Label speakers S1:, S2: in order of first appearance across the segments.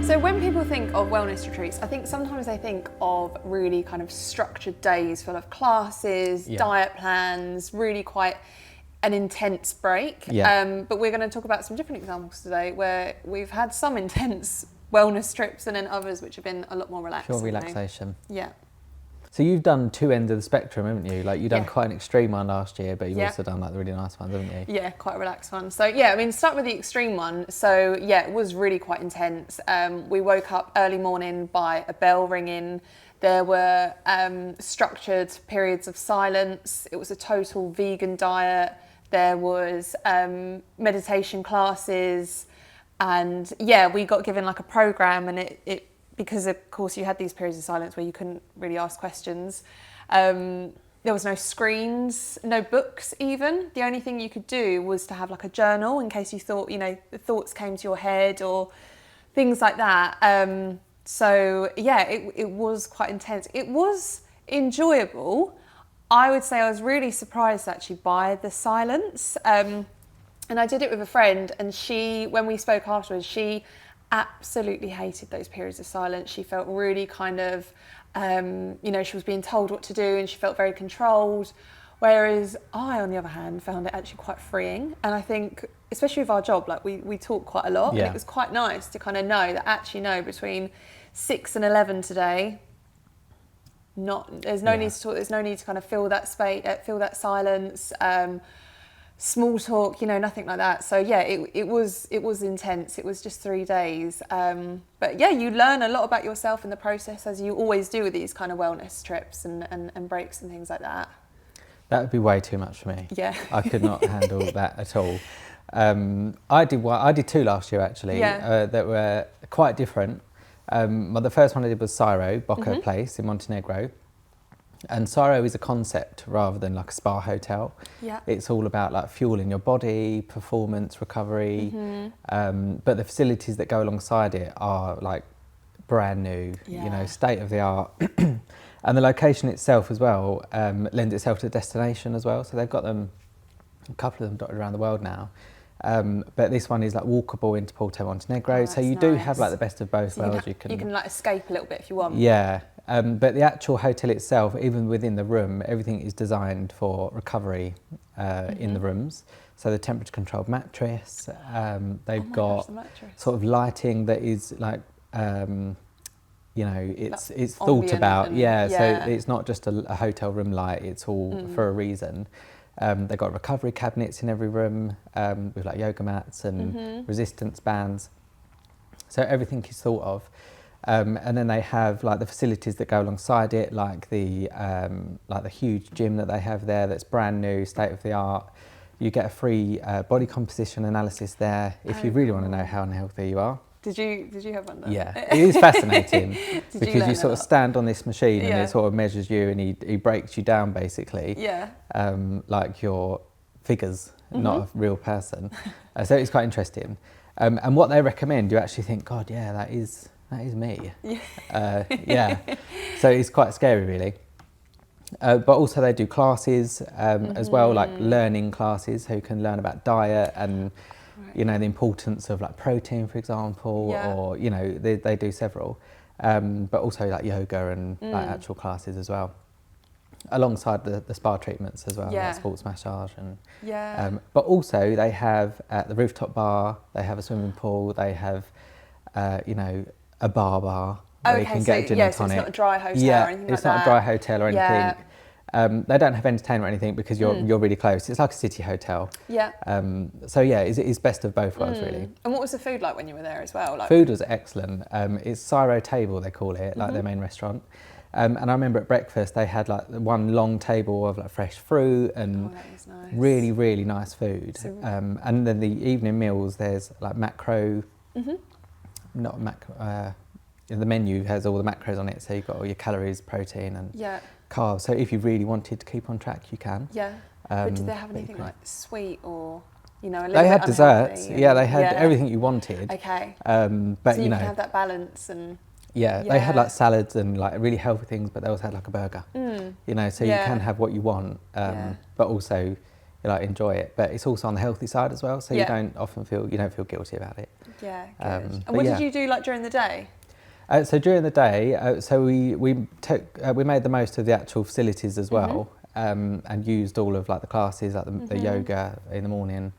S1: So when people think of wellness retreats, I think sometimes they think of really kind of structured days full of classes, diet plans, really quite an intense break. But we're going to talk about some different examples today where we've had some intense wellness trips and then others which have been a lot more relaxing.
S2: Pure relaxation.
S1: Yeah.
S2: So you've done two ends of the spectrum, haven't you? Like you've done quite an extreme one last year, but you've also done like the really nice ones, haven't you?
S1: Yeah, quite a relaxed one. So yeah, I mean, start with the extreme one. So yeah, it was really quite intense. We woke up early morning by a bell ringing. There were structured periods of silence. It was a total vegan diet. There was meditation classes. And yeah, we got given like a program, and it because of course you had these periods of silence where you couldn't really ask questions. There was no screens, no books even. The only thing you could do was to have like a journal in case you thought, you know, the thoughts came to your head or things like that. So yeah, it was quite intense. It was enjoyable. I would say I was really surprised actually by the silence. And I did it with a friend, and she, when we spoke afterwards, she absolutely hated those periods of silence. She felt really kind of, you know, she was being told what to do and she felt very controlled. Whereas I, on the other hand, found it actually quite freeing. And I think, especially with our job, like we talk quite a lot, and it was quite nice to kind of know that actually no, between 6 and 11 today, there's no need to talk, there's no need to kind of fill that space, fill that silence. Small talk, you know, nothing like that. So yeah, it was intense. It was just 3 days. But yeah, you learn a lot about yourself in the process, as you always do with these kind of wellness trips and breaks and things like that.
S2: That would be way too much for me.
S1: Yeah.
S2: I could not handle that at all. I did two last year actually, that were quite different. The first one I did was SIRO Boka Place in Montenegro. And SIRO is a concept rather than like a spa hotel. Yeah. It's all about like fueling your body, performance, recovery. But the facilities that go alongside it are like brand new, you know, state of the art. And the location itself as well lends itself to the destination as well. So they've got them, a couple of them dotted around the world now. But this one is like walkable into Porto Montenegro. So you do have like the best of both worlds. You can
S1: like escape a little bit if you want.
S2: Yeah. But the actual hotel itself, even within the room, everything is designed for recovery in the rooms. So the temperature controlled mattress, they've got sort of lighting that is like, you know, it's thought about. So it's not just a hotel room light, it's all for a reason. They've got recovery cabinets in every room with like yoga mats and resistance bands. So everything is thought of. And then they have like the facilities that go alongside it, like the huge gym that they have there that's brand new, state of the art. You get a free body composition analysis there if you really want to know how unhealthy you are.
S1: Did you have one there?
S2: Yeah, it is fascinating because you sort of stand on this machine and it sort of measures you, and he breaks you down basically. Yeah. Like your figures, not a real person. So it's quite interesting. And what they recommend, you actually think, God, yeah, that is me. Yeah. So it's quite scary, really. But also they do classes as well, like learning classes, so you can learn about diet and, you know, the importance of like protein, for example, or, you know, they do several. But also like yoga and like actual classes as well, alongside the spa treatments as well, like sports massage and. But also they have at the rooftop bar, they have a swimming pool, they have, you know, a bar where you can get a gin and tonic.
S1: So it's not a dry hotel or anything like that.
S2: It's not a dry hotel or anything. They don't have entertainment or anything because you're really close. It's like a city hotel. Yeah. So yeah, it's best of both worlds really.
S1: And what was the food like when you were there as well? Like...
S2: Food was excellent. It's SIRO Table, they call it, like their main restaurant. And I remember at breakfast they had like one long table of like fresh fruit and
S1: that was nice.
S2: really, really nice food. And then the evening meals, there's like macro. Not macro. The menu has all the macros on it, so you've got all your calories, protein, and carbs. So if you really wanted to keep on track, you can. Yeah.
S1: But did they have anything like sweet or, you know, a little
S2: They
S1: bit
S2: had desserts.
S1: And,
S2: yeah, they had everything you wanted.
S1: Okay.
S2: But
S1: so you
S2: know,
S1: can have that balance and.
S2: Yeah, they had like salads and like really healthy things, but they also had like a burger. You know, so you can have what you want, but also like enjoy it. But it's also on the healthy side as well, so you don't feel guilty about it.
S1: Yeah, good. And what did you do like during the day?
S2: So during the day, we made the most of the actual facilities as well, and used all of like the classes, like the yoga in the morning.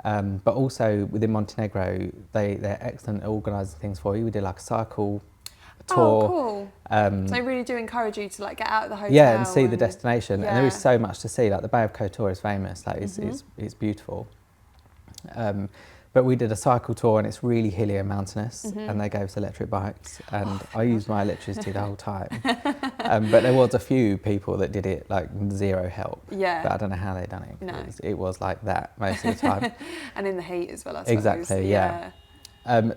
S2: But also within Montenegro, they're excellent at organising things for you. We did like a cycle tour.
S1: Oh, cool. So they really do encourage you to like get out of the hotel.
S2: Yeah, and see the destination.
S1: Yeah.
S2: And there is so much to see. Like the Bay of Kotor is famous. Like it's beautiful. But we did a cycle tour and it's really hilly and mountainous, and they gave us electric bikes, and I used my electricity the whole time. But there was a few people that did it like zero help.
S1: Yeah.
S2: But I don't know how they done it.
S1: No.
S2: It was like that most of the time.
S1: And in the heat as well, I suppose.
S2: Exactly, yeah.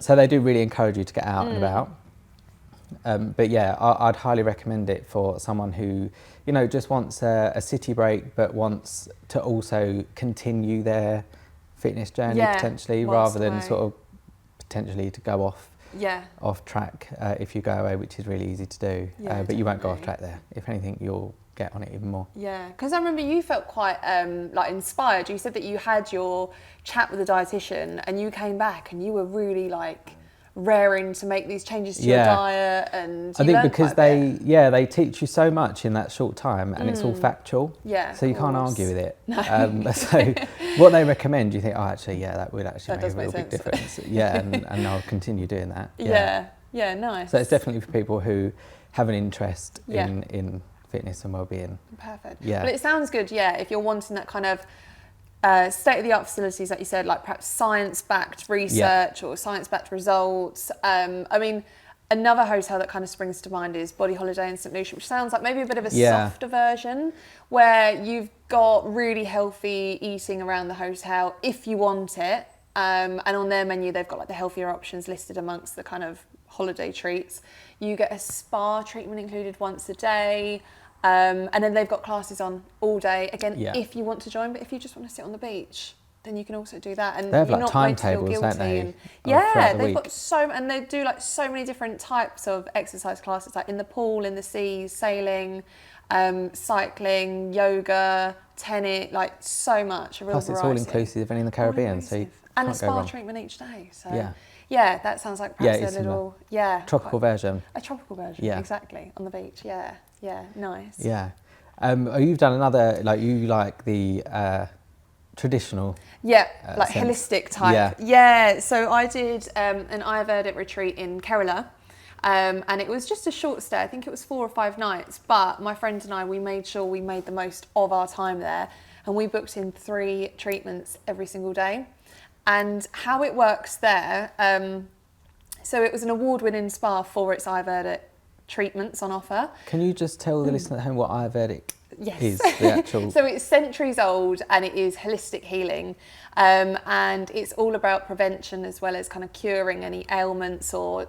S2: So they do really encourage you to get out and about. But yeah, I'd highly recommend it for someone who, you know, just wants a city break but wants to also continue their fitness journey potentially, rather than sort of potentially to go off track if you go away, which is really easy to do. But you won't go off track there. If anything, you'll get on it even more.
S1: Yeah, because I remember you felt quite like inspired. You said that you had your chat with the dietitian and you came back and you were really like raring to make these changes to your diet, and
S2: I think because they teach you so much in that short time, and it's all factual, so you can't argue with it. No. So what they recommend, you think, oh actually that would actually make a real big difference. And I'll continue doing that.
S1: Yeah, nice.
S2: So it's definitely for people who have an interest in fitness and well-being.
S1: Perfect.
S2: Yeah.
S1: Well, it sounds good, if you're wanting that kind of state-of-the-art facilities, like you said, like perhaps science-backed research or science-backed results. I mean, another hotel that kind of springs to mind is BodyHoliday in St Lucia, which sounds like maybe a bit of a softer version, where you've got really healthy eating around the hotel if you want it. And on their menu, they've got like the healthier options listed amongst the kind of holiday treats. You get a spa treatment included once a day. And then they've got classes on all day, again, if you want to join, but if you just want to sit on the beach, then you can also do that. And
S2: they have
S1: you're
S2: like
S1: not
S2: timetables,
S1: guilty.
S2: don't they?
S1: They've got and they do like so many different types of exercise classes, like in the pool, in the sea, sailing, cycling, yoga, tennis, like so much.
S2: Plus it's all inclusive and in the Caribbean, so you
S1: and
S2: can't
S1: a
S2: go
S1: spa
S2: wrong.
S1: treatment each day. So that sounds like perhaps a little
S2: tropical version.
S1: A tropical version, exactly, on the beach. Yeah, nice.
S2: Yeah. You've done another, like you like the traditional.
S1: Like sense. Holistic type. Yeah. So I did an Ayurvedic retreat in Kerala, and it was just a short stay. I think it was 4 or 5 nights. But my friend and I, we made sure we made the most of our time there, and we booked in 3 treatments every single day. And how it works there, so it was an award-winning spa for its Ayurvedic treatments on offer.
S2: Can you just tell the listener at home what Ayurvedic is? The actual...
S1: So it's centuries old, and it is holistic healing, and it's all about prevention as well as kind of curing any ailments or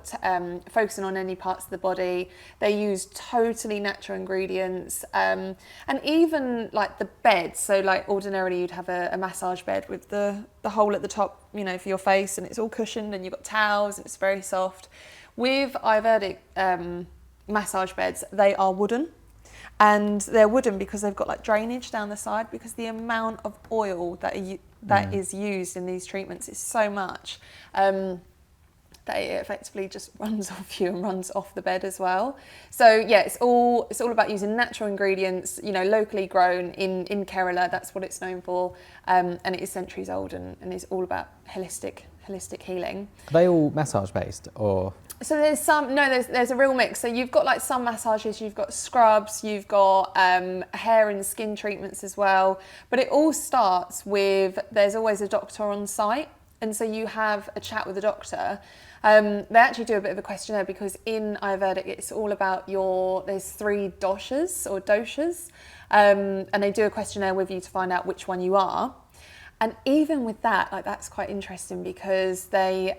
S1: focusing on any parts of the body. They use totally natural ingredients, and even like the beds. So like ordinarily you'd have a massage bed with the hole at the top, you know, for your face, and it's all cushioned, and you've got towels, and it's very soft. With Ayurvedic massage beds, they are wooden, and they're wooden because they've got like drainage down the side, because the amount of oil that is used in these treatments is so much that it effectively just runs off you and runs off the bed as well. So it's all about using natural ingredients, you know, locally grown in Kerala. That's what it's known for, and it is centuries old, and it's all about holistic healing.
S2: Are they all massage based, or?
S1: So there's a real mix. So you've got like some massages, you've got scrubs, you've got hair and skin treatments as well. But it all starts with, there's always a doctor on site. And so you have a chat with the doctor. They actually do a bit of a questionnaire, because in Ayurvedic, it's all about there's 3 doshas. And they do a questionnaire with you to find out which one you are. And even with that, like that's quite interesting, because they,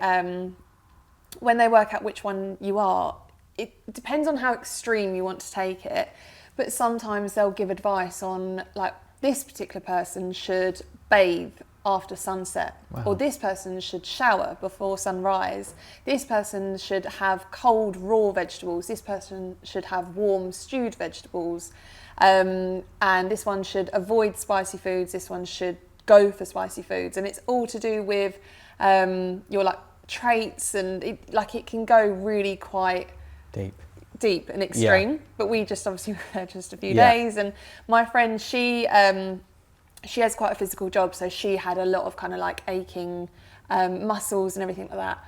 S1: when they work out which one you are, it depends on how extreme you want to take it. But sometimes they'll give advice on, like, this particular person should bathe after sunset, or this person should shower before sunrise, this person should have cold raw vegetables, this person should have warm stewed vegetables, and this one should avoid spicy foods, this one should go for spicy foods. And it's all to do with your like traits, and it can go really quite deep and extreme. But we just obviously were there just a few days, and my friend, she has quite a physical job, so she had a lot of kind of like aching muscles and everything like that.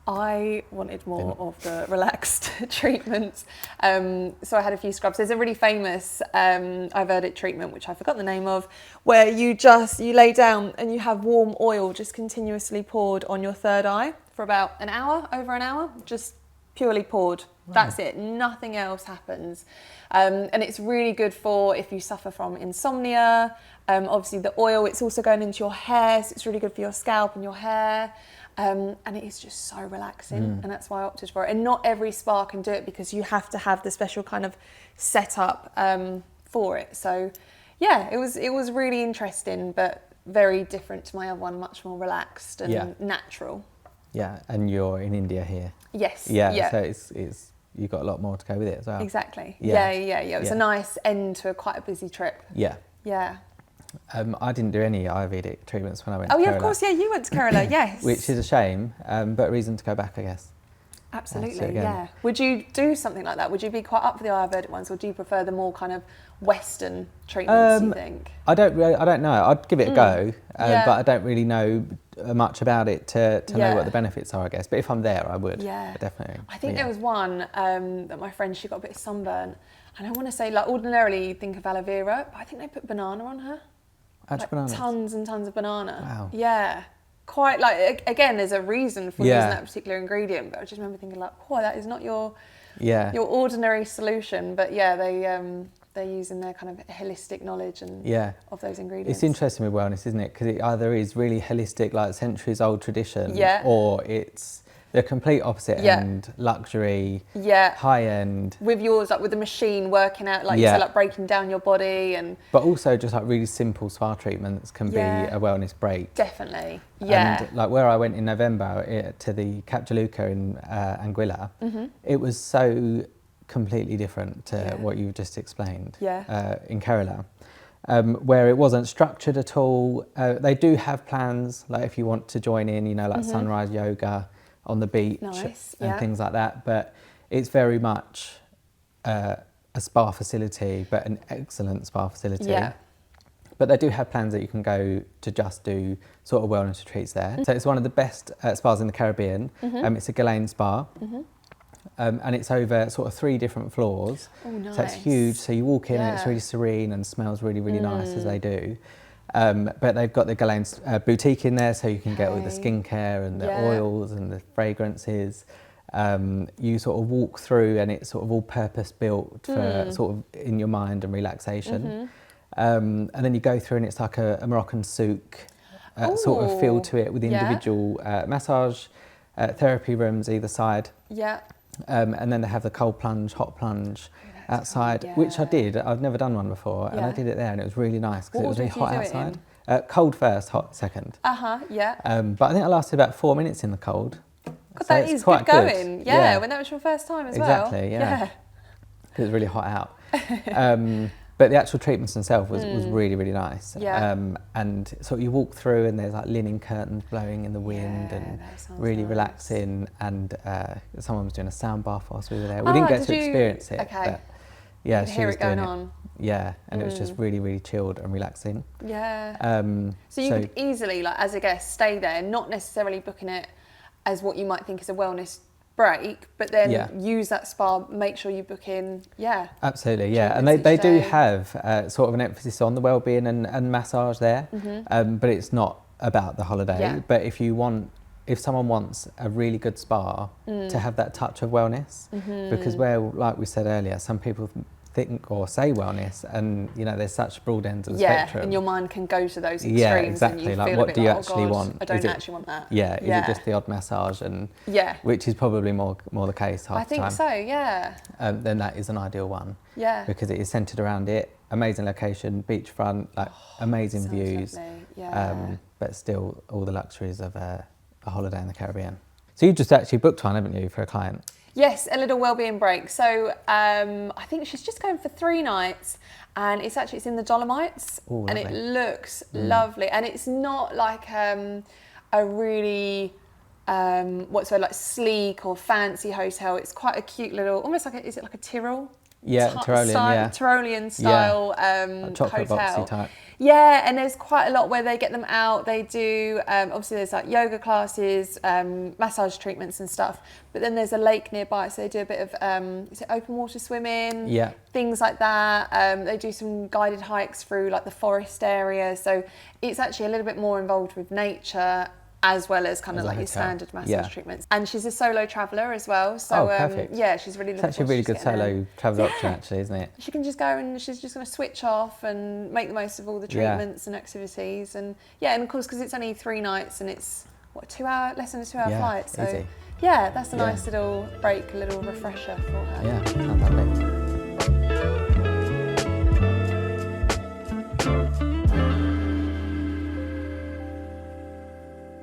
S1: I wanted more of the relaxed treatments, so I had a few scrubs. There's a really famous Ayurvedic treatment, which I forgot the name of, where you lay down and you have warm oil just continuously poured on your third eye for about an hour, over an hour, just purely poured. Wow. That's it, nothing else happens. And it's really good for if you suffer from insomnia. Obviously the oil, it's also going into your hair, so it's really good for your scalp and your hair. And it is just so relaxing, and that's why I opted for it. And not every spa can do it, because you have to have the special kind of setup for it. So yeah, it was really interesting, but very different to my other one, much more relaxed and natural.
S2: Yeah, and you're in India here.
S1: Yes.
S2: Yeah. So it's you've got a lot more to go with it as well.
S1: Exactly. Yeah. It was a nice end to quite a busy trip.
S2: Yeah.
S1: Yeah.
S2: I didn't do any Ayurvedic treatments when I went to Kerala.
S1: Oh yeah, of course, yeah, you went to Kerala, yes.
S2: Which is a shame, but a reason to go back, I guess.
S1: Absolutely, yeah. Would you do something like that? Would you be quite up for the Ayurvedic ones, or do you prefer the more kind of Western treatments, do you think?
S2: I don't know. I'd give it a go, but I don't really know much about it to know what the benefits are, I guess. But if I'm there, I would, definitely.
S1: I think there was one that my friend, she got a bit of sunburn, and I want to say, like, ordinarily you think of aloe vera, but I think they put banana on her. Like tons and tons of banana.
S2: Wow.
S1: Yeah. Quite like, again, there's a reason for using that particular ingredient, but I just remember thinking like, oh, that is not your ordinary solution. But yeah, they're using their kind of holistic knowledge and of those ingredients.
S2: It's interesting with wellness, isn't it? Because it either is really holistic, like centuries old tradition, or it's the complete opposite end, luxury, high end.
S1: With yours, like with the machine working out, like you said, like breaking down your body, and
S2: but also just like really simple spa treatments can be a wellness break.
S1: Definitely, yeah.
S2: And like where I went in November to the Cap Juluca in Anguilla, it was so completely different to what you just explained in Kerala. Where it wasn't structured at all. They do have plans, like if you want to join in, you know, like sunrise yoga on the beach and things like that, but it's very much a spa facility, but an excellent spa facility. But they do have plans that you can go to just do sort of wellness retreats there. So it's one of the best spas in the Caribbean. It's a Guerlain spa. And it's over sort of 3 different floors.
S1: Oh, nice.
S2: So it's huge. So you walk in and it's really serene and smells really, really nice, as they do. But they've got the Guerlain boutique in there, so you can get all the skincare and the oils and the fragrances. You sort of walk through, and it's sort of all purpose built for sort of in your mind and relaxation. And then you go through, and it's like a Moroccan souk sort of feel to it, with individual massage therapy rooms either side. And then they have the cold plunge, hot plunge outside, which I did. I've never done one before, and I did it there, and it was really nice because it was really hot outside. Cold first, hot second. But I think I lasted about 4 minutes in the cold.
S1: God, so that is quite good going. When that was your first time as well.
S2: Exactly, yeah. It was really hot out. But the actual treatments themselves was really, really nice. And so you walk through, and there's like linen curtains blowing in the wind, and really relaxing. And someone was doing a sound bath whilst we were there. We didn't get to experience it. But yeah, she was doing it. Yeah, and it was just really, really chilled and relaxing.
S1: So you could easily, like as a guest, stay there, not necessarily booking it as what you might think is a wellness break, but then use that spa, make sure you book in.
S2: Absolutely, and they do have sort of an emphasis on the wellbeing and massage there, but it's not about the holiday. But if someone wants a really good spa to have that touch of wellness, because where, like we said earlier, some people think or say wellness, and you know there's such broad ends of the spectrum,
S1: and your mind can go to those extremes.
S2: Exactly.
S1: And you
S2: like
S1: feel
S2: what
S1: a bit
S2: do you
S1: like,
S2: actually want?
S1: I don't actually want that.
S2: Is it just the odd massage, and which is probably more the case half the time.
S1: I think so.
S2: Then that is an ideal one. Because it is centered around it. Amazing location, beachfront, like amazing views. But still all the luxuries of a holiday in the Caribbean. So you just actually booked one, haven't you, for a client?
S1: Yes, a little wellbeing break. So I think she's just going for 3 nights, and it's in the Dolomites.
S2: Ooh,
S1: and it looks lovely. And it's not like a really what's like sleek or fancy hotel. It's quite a cute little, almost like is it like a Tyrol?
S2: Yeah,
S1: Tyrolean style
S2: chocolate
S1: hotel.
S2: boxy type.
S1: Yeah, and there's quite a lot where they get them out. They do, obviously there's like yoga classes, massage treatments and stuff, but then there's a lake nearby, so they do a bit of, is it open water swimming?
S2: Yeah.
S1: Things like that. They do some guided hikes through like the forest area, so it's actually a little bit more involved with nature, as well as kind of like your standard massage treatments. And she's a solo traveller as well, so yeah, she's really looking.
S2: It's actually a really good solo travel option, actually, isn't it?
S1: She can just go and she's just going to switch off and make the most of all the treatments and activities, and and of course because it's only 3 nights and it's what, less than a 2 hour flight, so
S2: easy.
S1: yeah, that's a nice little break, a little refresher for her.
S2: Yeah, sounds lovely.